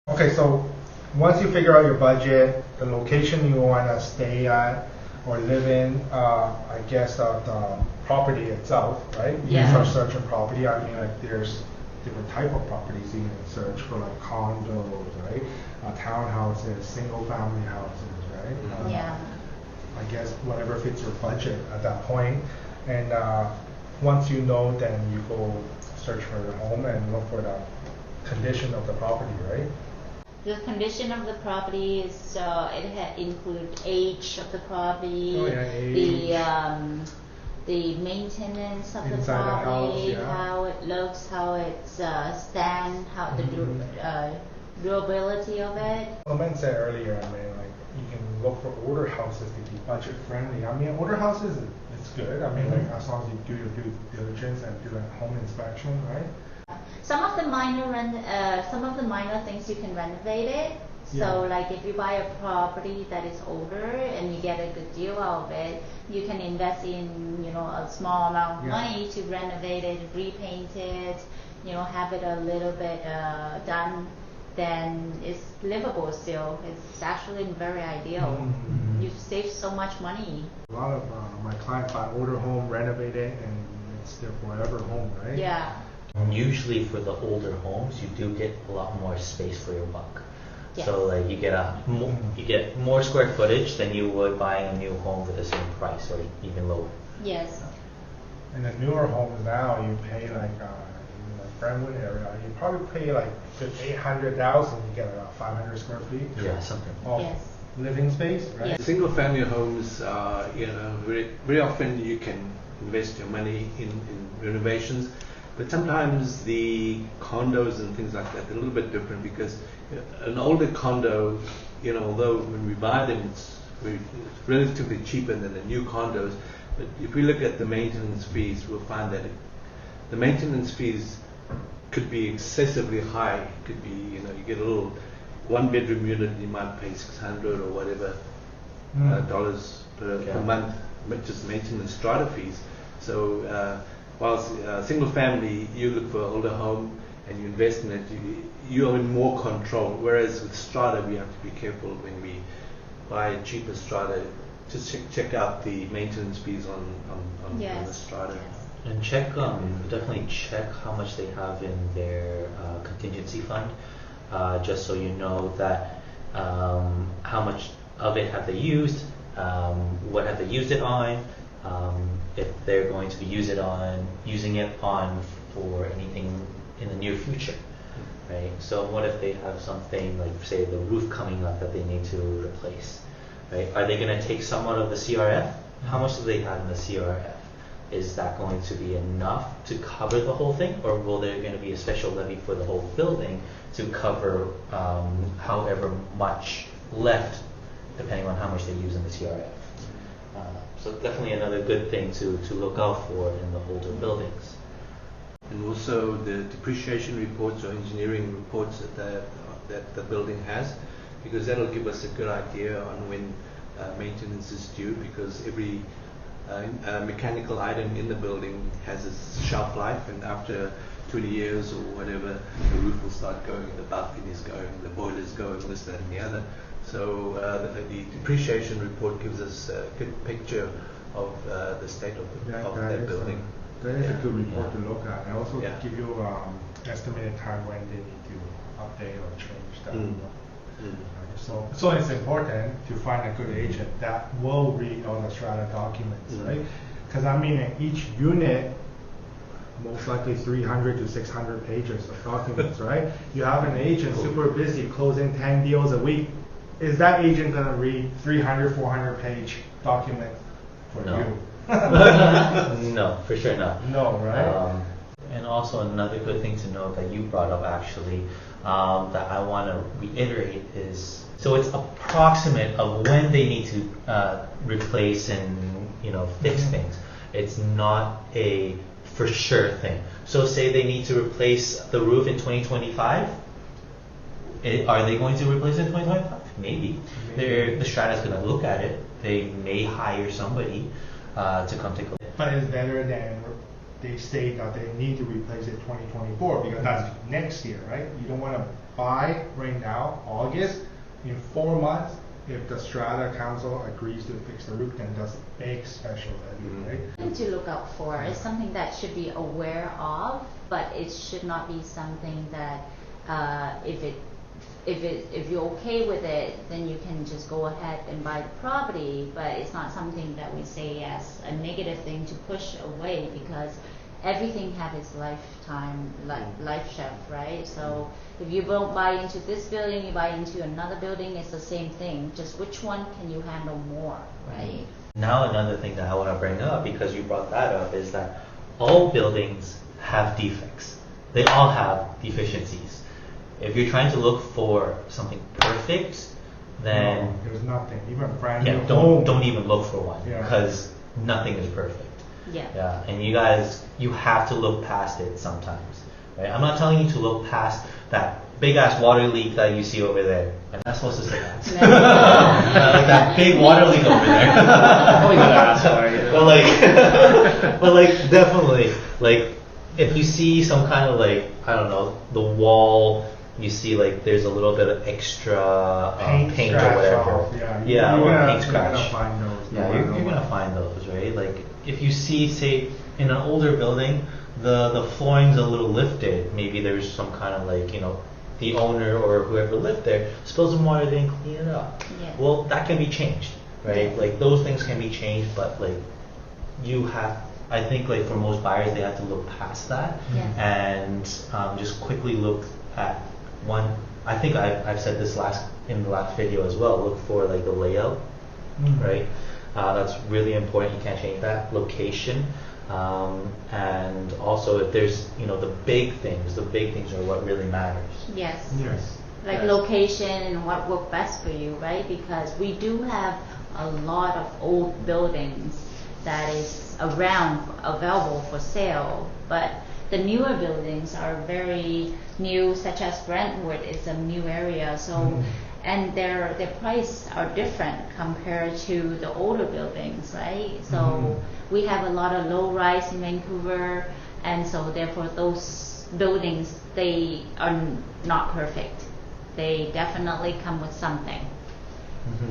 Okay, so once you figure out your budget, the location you want to stay at or live in, I guess the property itself, right? You Yeah. start searching property. I mean, like there's different type of properties you can search for, like condos, right? Townhouses, single family houses, right? Yeah. I guess whatever fits your budget at that point. And once you know, then you go search for your home and look for the condition of the property, right? The condition of the property is include age of the property, Oh, yeah, age. The maintenance of the Inside the house, property, yeah. how it looks, how it's stand, how the durability of it. Clement said earlier, I mean, like you can look for older houses to be budget friendly. I mean, older houses, it's good. I mean, like as long as you do your due diligence and do a home inspection, right? Some of the minor things you can renovate it. So Yeah. like if you buy a property that is older and you get a good deal out of it, you can invest in, a small amount of Yeah. money to renovate it, repaint it, have it a little bit done, then it's livable still. It's actually very ideal. Mhm. You save so much money. A lot of my clients buy older home, renovate it, and it's their forever home, right? Yeah. Usually for the older homes, you do get a lot more space for your buck. Yes. So like you get more square footage than you would buying a new home for the same price or even lower. Yes. In the newer homes now, you pay like in the Brentwood area, you probably pay like 800,000. You get about 500 square feet. Yeah, something. Of Yes. living space, right? Yes. Single family homes, very often you can invest your money in renovations, but sometimes the condos and things like that are a little bit different because an older condo, although when we buy them it's relatively cheaper than the new condos, but if we look at the maintenance fees, we'll find that the maintenance fees could be excessively high. It could be, you get a little one-bedroom unit, you might pay 600 or whatever dollars per month, just maintenance strata fees. So whilst single family, you look for an older home and you invest in it, you are in more control. Whereas with strata, we have to be careful when we buy a cheaper strata. Just check out the maintenance fees on the strata. Yes. And definitely check how much they have in their contingency fund, just so you know that how much of it have they used, what have they used it on, if they're going to be using it on for anything in the near future, right? So what if they have something like, say, the roof coming up that they need to replace, right? Are they going to take somewhat of the CRF? How much do they have in the CRF? Is that going to be enough to cover the whole thing, or will there going to be a special levy for the whole building to cover however much left, depending on how much they use in the CRF? So definitely another good thing to look out for in the older buildings. And also the depreciation reports or engineering reports that the building has, because that'll give us a good idea on when maintenance is due, because every mechanical item in the building has a shelf life, and after 20 years or whatever, the roof will start going, the balcony is going, the boiler's going, this, that, and the other. So the depreciation report gives us a good picture of the state of that building. That is a good report to look at. And also Yeah. give you estimated time when they need to update or change that. So it's important to find a good agent that will read all the strata documents, right? Because I mean, in each unit, most likely 300 to 600 pages of documents, right? You have an agent super busy closing 10 deals a week. Is that agent going to read 300, 400 page document for No. you? No, for sure not. No, right? And also another good thing to know that you brought up actually, that I want to reiterate is, so it's approximate of when they need to replace and fix things. It's not a for sure thing. So say they need to replace the roof in 2025. Are they going to replace it in 2025? Maybe. The strata's going to look at it. They may hire somebody to come take a look. But it's better than they state that they need to replace it 2024 because that's next year, right? You don't want to buy right now, August, in 4 months. If the strata council agrees to fix the roof, then that's a big special levy, right? Something to look out for. It's something that should be aware of, but it should not be something that if you're okay with it, then you can just go ahead and buy the property. But it's not something that we say as a negative thing to push away because everything has its lifetime, life shelf, right? So if you don't buy into this building, you buy into another building, it's the same thing. Just which one can you handle more, right? Now another thing that I want to bring up, because you brought that up, is that all buildings have defects. They all have deficiencies. If you're trying to look for something perfect, then No, there's nothing. Even brand new yeah, home. don't even look for one Yeah. because nothing is perfect. Yeah. Yeah, and you have to look past it sometimes, right? I'm not telling you to look past that big ass water leak that you see over there. I'm not supposed to say that. Like that big water leak over there. Probably gonna ask why. but like definitely, like if you see some kind of like, I don't know, the wall, you see like there's a little bit of extra paint or scratch whatever. off, yeah, Yeah, you're or gonna- paint you're gonna scratch. find those, no Yeah, matter you're what. gonna find those, right? Like if you see, say, in an older building, the flooring's a little lifted. Maybe there's some kind of like, you know, the owner or whoever lived there spills some water, they didn't clean it up. Yeah. Well, that can be changed, right? Like those things can be changed, but like you have, I think like for most buyers, they have to look past that Yes. and just quickly look at one. I think I've said this in the last video as well. Look for like the layout, right? That's really important. You can't change that. Location, and also if there's, you know, the big things are what really matters. Yes. Yes. Like Yes. location and what work best for you, right? Because we do have a lot of old buildings that is around available for sale, but the newer buildings are very new, such as Brentwood is a new area, so and their price are different compared to the older buildings, right? So we have a lot of low rise in Vancouver, and so therefore those buildings, they are not perfect. They definitely come with something.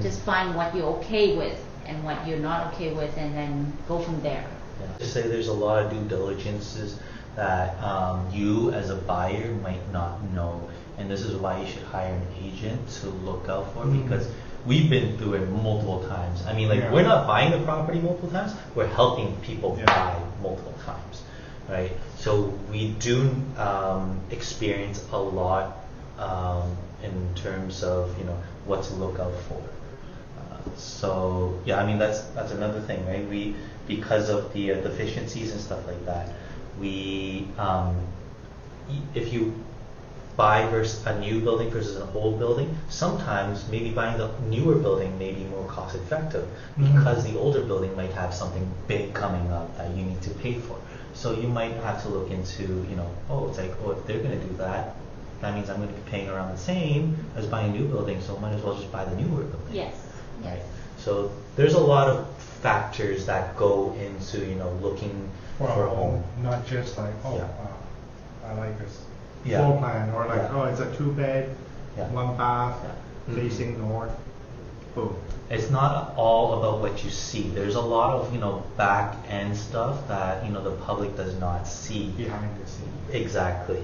Just find what you're okay with and what you're not okay with, and then go from there. Yeah. Just say there's a lot of due diligences that you as a buyer might not know, and this is why you should hire an agent to look out for, because we've been through it multiple times. I mean, like Yeah. we're not buying the property multiple times, we're helping people Yeah. buy multiple times, right? So we do experience a lot in terms of, you know, what to look out for. So yeah, I mean that's another thing, right? We, because of the deficiencies and stuff like that, we if you buy versus a new building versus an old building, sometimes maybe buying the newer building may be more cost effective because the older building might have something big coming up that you need to pay for. So you might have to look into, you know, it's like, if they're going to do that, that means I'm going to be paying around the same as buying a new building, so might as well just buy the newer building. Yes. Right. So there's a lot of factors that go into, you know, looking for a home. Not just like, Yeah. I like this Yeah. floor plan, or like, Yeah. it's a 2-bed, Yeah. 1 bath, Yeah. facing north. Boom. It's not all about what you see. There's a lot of, you know, back end stuff that, you know, the public does not see. Behind the scenes. Exactly.